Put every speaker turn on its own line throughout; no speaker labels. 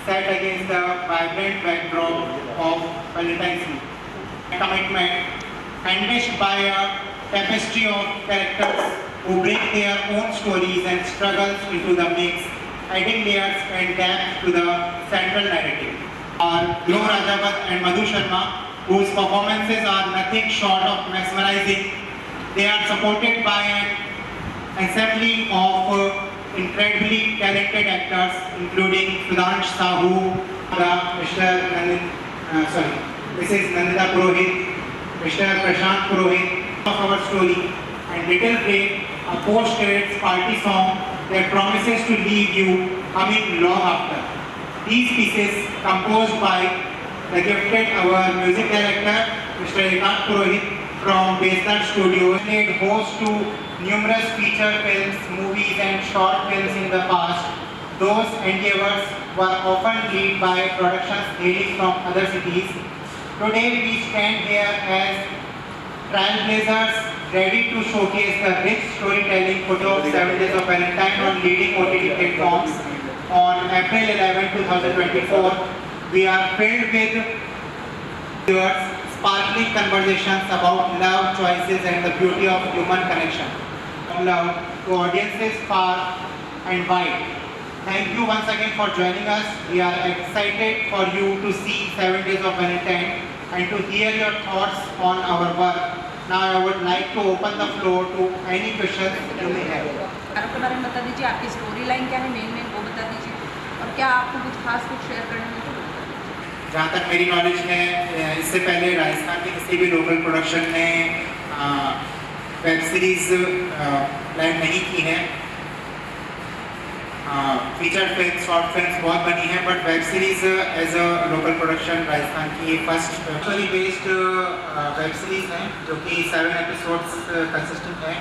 set against the vibrant backdrop of Valentine's Day. Commitment, enriched by a tapestry of characters who bring their own stories and struggles into the mix, adding layers and depth to the central narrative. Are Dhruv Rajavat and Madhu Sharma, whose performances are nothing short of mesmerizing. They are supported by an ensemble of incredibly talented actors, including Sudhansh Sahu, Mrs. Nandita Purohit, Mr. Prashant Purohit of our story, and Little Rain, a post-credits party song that promises to leave you humming long after. These pieces, composed by the gifted our music director, Mr. Ekant Purohit from Basement Studios, made host to numerous feature films, movies and short films in the past. Those endeavors were often led by productions hailing from other cities. Today we stand here as trailblazers, ready to showcase the rich storytelling footage of 7 Days of Valentine on leading OTT platforms. On April 11, 2024, we are filled with sparkling conversations about love, choices and the beauty of human connection. From love to audiences far and wide. Thank you once again for joining us. We are excited for you to see 7 Days of Valentine and to hear your thoughts on our work. Now I would like to open the floor to any questions you may have.
के बारे में बता दीजिए, आपकी story line क्या है, main वो बता दीजिए, और क्या आपको कुछ खास कुछ शेयर करना है?
जहाँ तक मेरी नॉलेज है, इससे पहले राजस्थान के किसी भी लोकल प्रोडक्शन ने वेब सीरीज प्लान नहीं की है। फीचर फिल्म, शॉर्ट फिल्म्स बहुत बनी हैं, but web series as a local production Rajasthan की first actually based web series है, जो कि 7 एपिसोड्स कंसिस्टेंट है।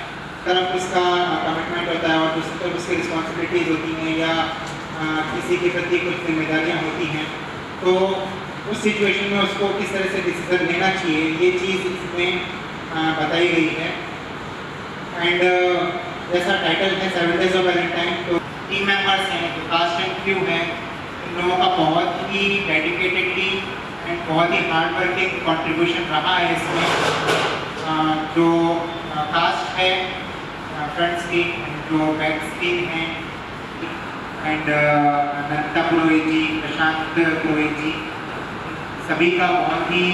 तरफ उसका कमिटमेंट होता है और दूसरी तरफ उसकी रिस्पॉन्सिबिलिटीज़ होती हैं या किसी के प्रति कुछ जिम्मेदारियाँ होती हैं, तो उस सिचुएशन में उसको किस तरह से डिसीजन लेना चाहिए, ये चीज़ इसमें बताई गई है। एंड जैसा टाइटल है 7 Days of Valentine, तो टीम मेंबर्स हैं, जो कास्ट एंड क्रू हैं, इन लोगों का बहुत ही डेडिकेटेडली एंड बहुत ही हार्ड वर्किंग कॉन्ट्रीब्यूशन रहा है इसमें। जो कास्ट है फ्रंट स्क्रीन, जो बैक स्क्रीन है, एंड नंदिता पुरोहित जी, प्रशांत पुरोहित जी, सभी का बहुत ही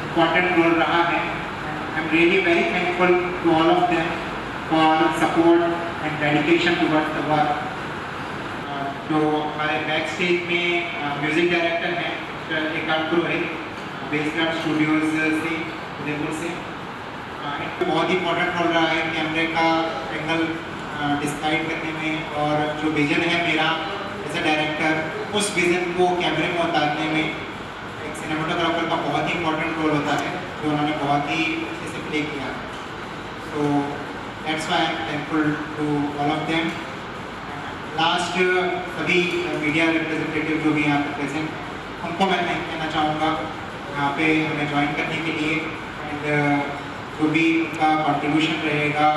इम्पॉर्टेंट रोल रहा है। I am really very thankful to all of them for support and dedication towards the work. जो हमारे बैक स्टेज में म्यूज़िक डायरेक्टर हैं एकांत पुरोहित, बेसमेंट स्टूडियोज़ से, उदयपुर से, इनको बहुत ही इम्पोर्टेंट रोल रहा है कैमरे का एंगल डिसाइड करने में, और जो विज़न है मेरा एज अ डायरेक्टर, उस विज़न को कैमरे में उतारने में एक सिनेमाटोग्राफर का बहुत ही इम्पोर्टेंट रोल होता है, जो उन्होंने बहुत ही अच्छे से प्ले किया। तो that's why I am thankful to all of them. Last सभी मीडिया रिप्रेजेंटेटिव जो भी यहाँ पर प्रेजेंट, उनको मैं थैंक कहना चाहूँगा यहाँ पे हमें ज्वाइन करने के लिए, एंड जो भी उनका कॉन्ट्रीब्यूशन रहेगा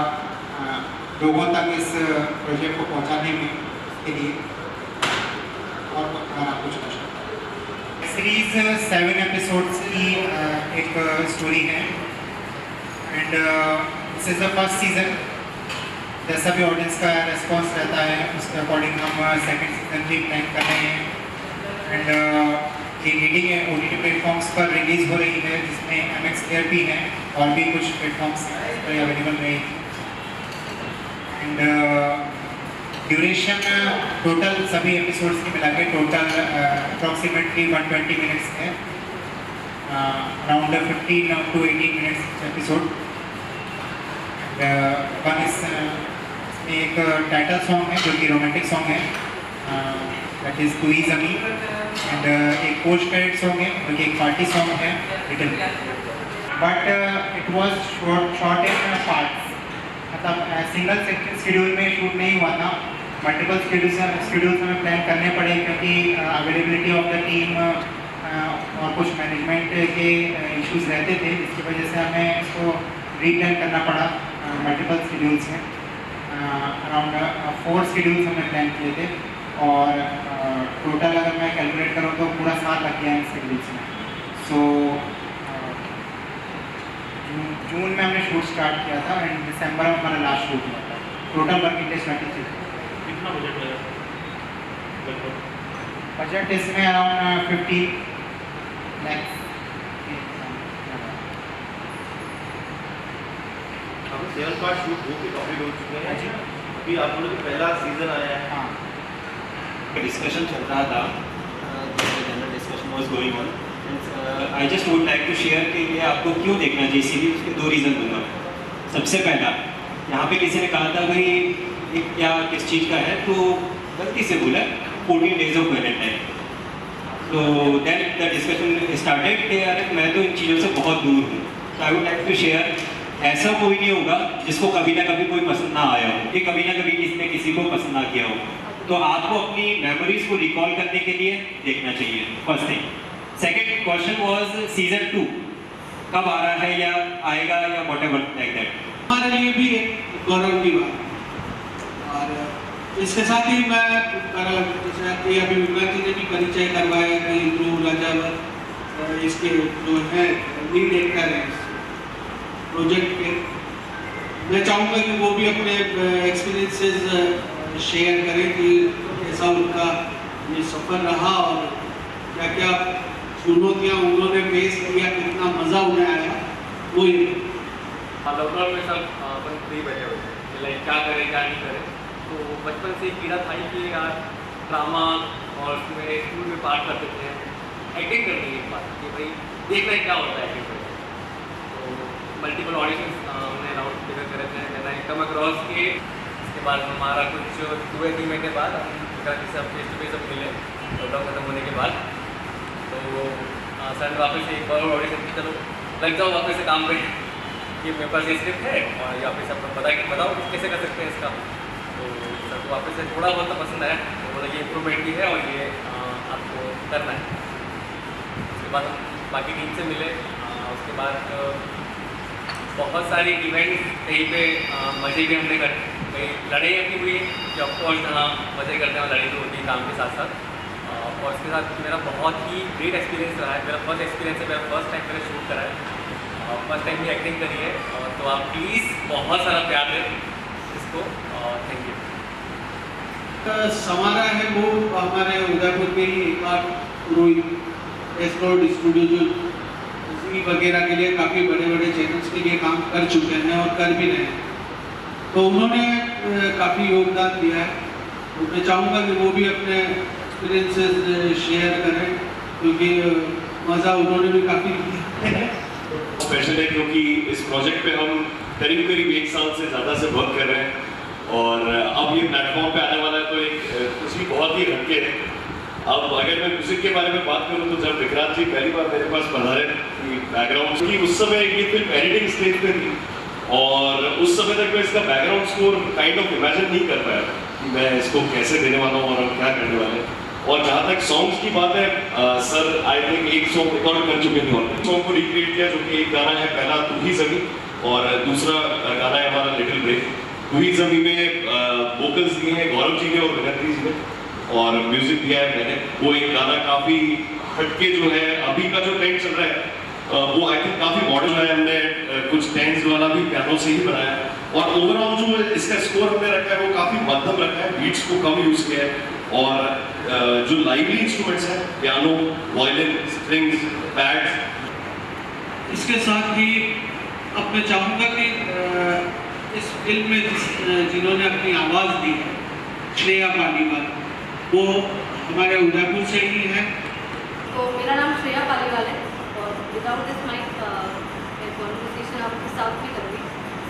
लोगों तक इस प्रोजेक्ट को पहुंचाने में, के लिए। और आप कुछ पूछना। सीरीज 7 एपिसोड्स की एक स्टोरी है, and this is the first season. जैसा भी ऑडियंस का रेस्पॉन्स रहता है, उसके अकॉर्डिंग हम सेकेंड सीज़न भी प्लान कर रहे हैं, एंड ये लीडिंग है OTT प्लेटफॉर्म्स पर रिलीज़ हो रही है, जिसमें MX Player भी है और भी कुछ प्लेटफॉर्म्स पर अवेलेबल रहेगी। एंड ड्यूरेशन टोटल सभी एपिसोड्स की मिला के टोटल अप्रॉक्सीमेटली 120 मिनट्स है, around 15 to 18 minutes episode. One इसमें एक टाइटल सॉन्ग है जो कि रोमांटिक सॉन्ग है, दैट इज़ तू ही ज़मीं, एंड एक पोस्ट क्रेडिट सॉन्ग है जो कि एक पार्टी सॉन्ग है, little, but it was short in parts. मतलब सिंगल शेड्यूल में शूट नहीं हुआ था, मल्टीपल शेड्यूल्स हमें प्लान करने पड़े, क्योंकि अवेलेबिलिटी ऑफ द टीम और कुछ मैनेजमेंट के इश्यूज रहते थे, जिसकी वजह से हमें इसको रीप्लान करना पड़ा मल्टीपल शेड्यूल्स में। अराउंड 4 शेड्यूल्स हमने प्लान किए थे, और टोटल अगर मैं कैलकुलेट करूँ तो पूरा साल लग गया है इसके रील्स में। सो जून में हमने शूट स्टार्ट किया था एंड दिसंबर में हमारा लास्ट शूट हुआ था। टोटल वर्किंग डेज 23
कितना बजट लगा?
बजट इसमें अराउंड 50 lakhs।
अब 7 पार्ट शूट होके काफ़ी हो चुके हैं
जी।
अभी आप लोगों का पहला सीजन आया है।
हाँ,
डिस्कशन चल रहा था, general discussion was going on. I just would like to share कि ये आपको क्यों देखना चाहिए सीरीज, उसके 2 रीज़न दूंगा। सबसे पहला, यहाँ पे किसी ने कहा था भाई ये क्या किस चीज़ का है, तो गलती से बोला 14 डेज ऑफ वैलेंटाइन। तो देन द डिस्कशन स्टार्टेड कि यार मैं तो इन चीज़ों से बहुत दूर हूँ। तो I would like to share, ऐसा कोई नहीं होगा जिसको कभी ना कभी कोई पसंद ना आया हो, कि कभी ना कभी किसी ने किसी को पसंद ना किया हो। तो आपको अपनी मेमोरीज को रिकॉल करने के लिए देखना चाहिए, first thing. Second question was season 2 कब आ रहा है या आएगा या व्हाटएवर लाइक दैट।
हमारे लिए भी एक गौरव की बात है। और इसके साथ ही मैं जैसे कि अभी विमला जी ने भी परिचय करवाया कि ध्रुव राजावत इसके जो है लीड एक्टर हैं इस प्रोजेक्ट के। मैं चाहूँगा कि वो भी अपने एक्सपीरियंसेस शेयर करें कि कैसा उनका ये सफ़र रहा और क्या क्या चुनौतियाँ उन्होंने फेस किया, कितना मज़ा उन्हें आया, वो ये
लॉकडाउन में सब अपन फ्री बैठे हुए थे, लाइक क्या करें क्या नहीं करें। तो बचपन से कीड़ा था ही कि यार ड्रामा और उसमें स्कूल में पार्ट करते थे, एक्टिंग करनी है एक बात कि भाई देखना है क्या होता है एक्टिंग करके। तो मल्टीपल ऑडिशंस हमने राउंड फिगर करे थे, मैंने कम अक्रॉस के। इसके बाद हमारा कुछ 2 या 3 महीने बाद हम सब फेस टू फेस सब मिले लॉकडाउन खत्म होने के बाद। तो सर ने वापस एक बार ऑडिशन की, चलो लग जाओ वापस से काम पे, कि मेरे पास ये स्क्रिप्ट है और यहाँ पे सब बताओ कैसे कर सकते हैं इसका। तो सर को वापस से थोड़ा बहुत तो पसंद आया, तो बोला ये इम्प्रूवमेंट भी है और ये आपको करना है। उसके बाद हम बाकी टीम से मिले। उसके बाद बहुत सारी इवेंट्स कहीं पे मज़े भी हमने कर, कहीं लड़ाई भी हुई कि ऑफकोर्स हाँ मज़े करते हैं, लड़ाई तो होती है काम के साथ साथ। और उसके साथ मेरा बहुत ही ग्रेट एक्सपीरियंस रहा है, मेरा फर्स्ट एक्सपीरियंस है, मेरा फर्स्ट टाइम मैंने शूट करा है, फर्स्ट टाइम भी एक्टिंग करी है। और तो आप प्लीज़ बहुत सारा प्यार दें इसको, थैंक यू।
समारा है वो हमारे उदयपुर के ही एक बार रोहित एस्ट्रोड स्टूडियो जो टीवी वगैरह के लिए काफ़ी बड़े बड़े चैनल्स के लिए काम कर चुके हैं और कर भी रहे हैं, तो उन्होंने काफ़ी योगदान दिया है। तो मैं चाहूँगा कि वो भी अपने एक्सपीरियंसेस शेयर करें, क्योंकि मज़ा उन्होंने भी काफ़ी लिया है।
स्पेशल है क्योंकि इस प्रोजेक्ट पे हम करीब 1 साल से ज़्यादा से वर्क कर रहे हैं और अब ये प्लेटफॉर्म पे आने वाला है, तो एक खुशी बहुत ही हटके है। अब अगर मैं म्यूज़िक के बारे में बात करूँ तो जब विक्रांत जी पहली बार मेरे पास पधारे बैकग्राउंड की, उस समय ये फिल्म एडिटिंग स्टेज पे थी और उस समय तक मैं इसका background score kind of imagine नहीं कर पाया कि मैं इसको कैसे देने वाला हूँ और हम क्या करने वाले हैं। और जहाँ तक सॉन्ग्स की बात है, सर आई थिंक एक सॉन्ग रिकॉर्ड कर चुके थे और सॉन्ग को रिक्रिएट किया, जो कि एक गाना है पहला तू ही ज़मीं और दूसरा गाना है हमारा लिटिल ब्रेक। तू ही ज़मीं में वोकल्स दिए हैं गौरव जी ने और विनंती जी ने और म्यूजिक दिया है मैंने। वो एक गाना काफ़ी हटके जो है, अभी का जो ट्रेंड चल रहा है वो आई थिंक काफ़ी मॉडर्न है। हमने कुछ टेंस वाला भी पियानो से ही बनाया है और ओवरऑल जो इसका स्कोर हमने रखा है वो काफ़ी मध्यम रखा है, बीट्स को कम यूज़ किया है और जो लाइवली इंस्ट्रूमेंट्स हैं पियानो, वायलिन, स्ट्रिंग्स, पैड्स।
इसके साथ ही अब मैं चाहूँगा कि इस फिल्म में जिन्होंने अपनी आवाज़ दी है, श्रेया पालीवाल, वो हमारे उदयपुर से ही है।
तो मेरा नाम श्रेया पालीवाल है और विदाउट दिस माइक कॉन्वर्सेशन आपके साथ भी करूँगी।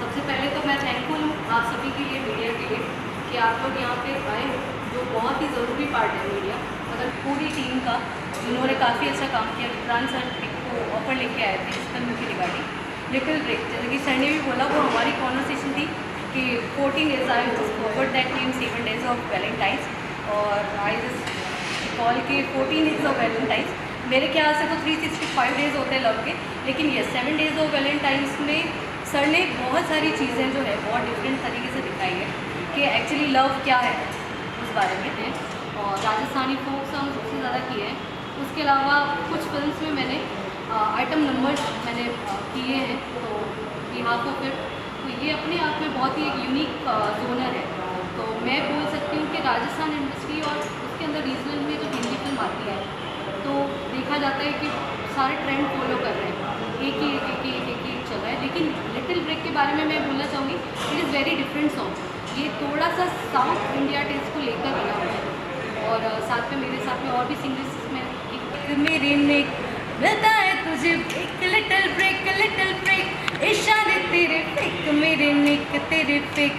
सबसे पहले तो मैं थैंकफुल हूँ आप सभी के लिए, मीडिया के लिए, कि आप लोग यहाँ पे आए हो, जो बहुत ही ज़रूरी पार्ट है मीडिया। मगर पूरी टीम का जिन्होंने काफ़ी अच्छा काम किया। विक्रांत सर को ऑफर लेके आए थे इस फिल्म की रिगार्डिंग लिटिल ब्रेक, जैसे कि सर ने भी बोला, वो हमारी कॉन्वर्सेशन थी कि 14 days I forward that team 7 days of Valentine's और आई जस्ट कॉल के 14 days ऑफ वैलेंटाइंस। मेरे ख्याल से तो 365 days होते हैं लव के, लेकिन ये 7 days ऑफ वैलेंटाइंस में सर ने बहुत सारी चीज़ें जो है बहुत डिफरेंट तरीके से दिखाई है कि एक्चुअली लव क्या है उस बारे में। और राजस्थानी फोक सॉन्ग सबसे ज़्यादा किए हैं। उसके अलावा कुछ फिल्म्स में मैंने आइटम नंबर्स मैंने किए हैं, तो बिहाफ ऑफ इट, तो ये अपने आप में बहुत ही एक यूनिक जोनर है। तो मैं बोल सकती हूँ कि राजस्थान इंडस्ट्री और उसके अंदर रीजनल में जो हिंदी फिल्म आती है तो देखा जाता है कि सारे ट्रेंड फॉलो कर रहे हैं, एक ही चल रहा है। लेकिन लिटिल ब्रेक के बारे में मैं बोलना चाहूँगी, it is very different song. ये थोड़ा सा साउथ इंडिया टेस्ट को लेकर बना हुआ है, और साथ में मेरे साथ में और भी सिंगर्स में मेरे नेक मिलता है तुझे एक लिटिल ब्रेक इशारे तेरे फेक, मेरे नेक तेरे फेक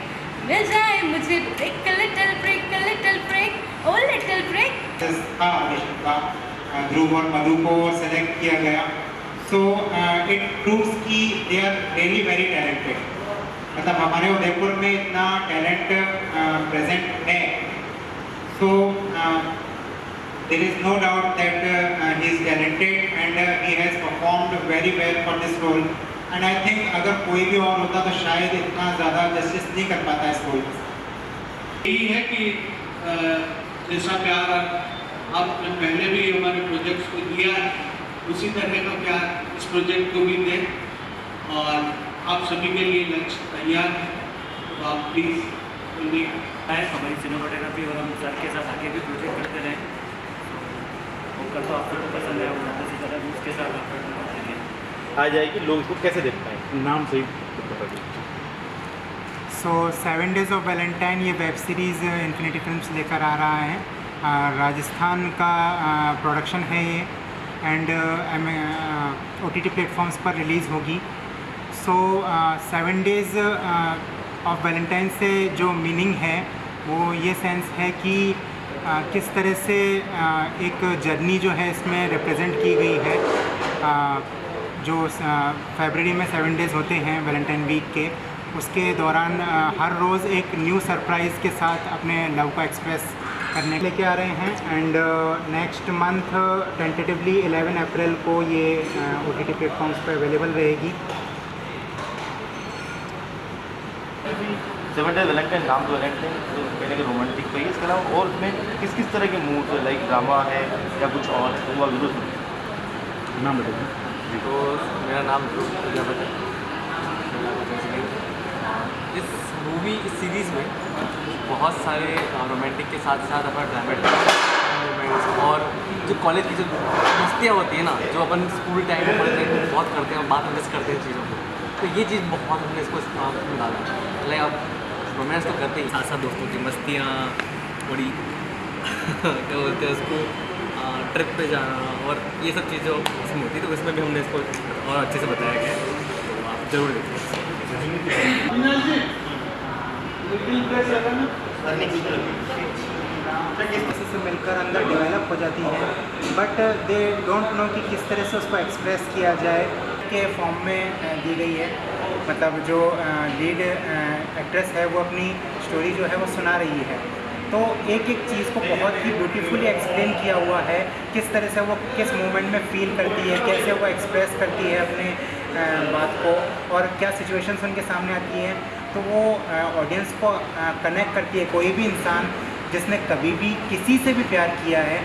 मिल जाए मुझे एक लिटिल ब्रेक ओ लिटिल ब्रेक।
ध्रुव और मधु को सेलेक्ट किया गया, सो इट प्रूव्स कि they are really very talented. मतलब हमारे उदयपुर में इतना टैलेंट प्रेजेंट है, so there is no doubt that he is talented and he has performed very well for this role. And I think अगर कोई भी और होता तो शायद इतना ज़्यादा जस्टिस नहीं कर पाता इस रोल में।
यही है कि जैसा प्यार आपने पहले भी हमारे प्रोजेक्ट्स को दिया है, उसी तरह का प्यार इस प्रोजेक्ट को भी दें, और आप सभी के लिए लंच तैयार है, तो आप प्लीज़ जल्दी
हमारी सिनेमाटोग्राफी और हम सर के साथ आगे भी प्रोजेक्ट करते रहें। वो कर तो आपको पसंद है, वो ज़्यादा से ज़्यादा उसके साथ आप
आ जाएगी, लोग इसको कैसे देख पाएंगे? नाम सही
सो 7 Days of Valentine ये वेब सीरीज़ इन्फिनिटी फिल्म्स लेकर आ रहा है। राजस्थान का प्रोडक्शन है ये, एंड OTT प्लेटफॉर्म्स पर रिलीज़ होगी। सो 7 Days ऑफ वैलेंटाइन से जो मीनिंग है वो ये सेंस है कि किस तरह से एक जर्नी जो है इसमें रिप्रेजेंट की गई है। जो फरवरी में 7 डेज़ होते हैं वैलेंटाइन वीक के, उसके दौरान हर रोज़ एक न्यू सरप्राइज़ के साथ अपने लव को एक्सप्रेस करने लेके आ रहे हैं। एंड नेक्स्ट मंथ टेंटेटिवली 11 अप्रैल को ये OTT प्लेटफॉर्म्स पर अवेलेबल रहेगी।
7 Days वैलेंटाइन, नाम तो वैलेंटाइन तो कहने के रोमांटिक पे, इसके अलावा और उसमें किस तरह के मूड, लाइक ड्रामा है या कुछ और, तो वो जरूर नाम बताइए।
तो मेरा नाम ध्रुव प्रजापति। इस मूवी, इस सीरीज़ में बहुत सारे रोमांटिक के साथ साथ अपना ड्रामेटिक मोमेंट्स और जो कॉलेज की जो मस्तियाँ होती है ना, जो अपन स्कूल टाइम में कॉलेज टाइम में बहुत करते हैं, बात मिस करते हैं चीज़ों को, तो ये चीज़ बहुत हमने इसको में डाला। लाइक आप रोमांस तो करते ही, साथ साथ दोस्तों की मस्तियाँ, बड़ी क्या बोलते हैं उसको, ट्रिप पे जाना और ये सब चीज़ें उसमें होती है, तो इसमें भी हमने इसको और अच्छे से बताया गया है, तो आप ज़रूर
किसी से मिलकर अंदर डेवलप हो जाती है, बट दे डोंट नो कि किस तरह से उसको एक्सप्रेस किया जाए के फॉर्म में दी गई है। मतलब जो लीड एक्ट्रेस है वो अपनी स्टोरी जो है वो सुना रही है, तो एक एक चीज़ को बहुत ही ब्यूटीफुली एक्सप्लेन किया हुआ है, किस तरह से वो किस मोमेंट में फ़ील करती है, कैसे वो एक्सप्रेस करती है अपने बात को, और क्या सिचुएशंस उनके सामने आती हैं, तो वो ऑडियंस को कनेक्ट करती है। कोई भी इंसान जिसने कभी भी किसी से भी प्यार किया है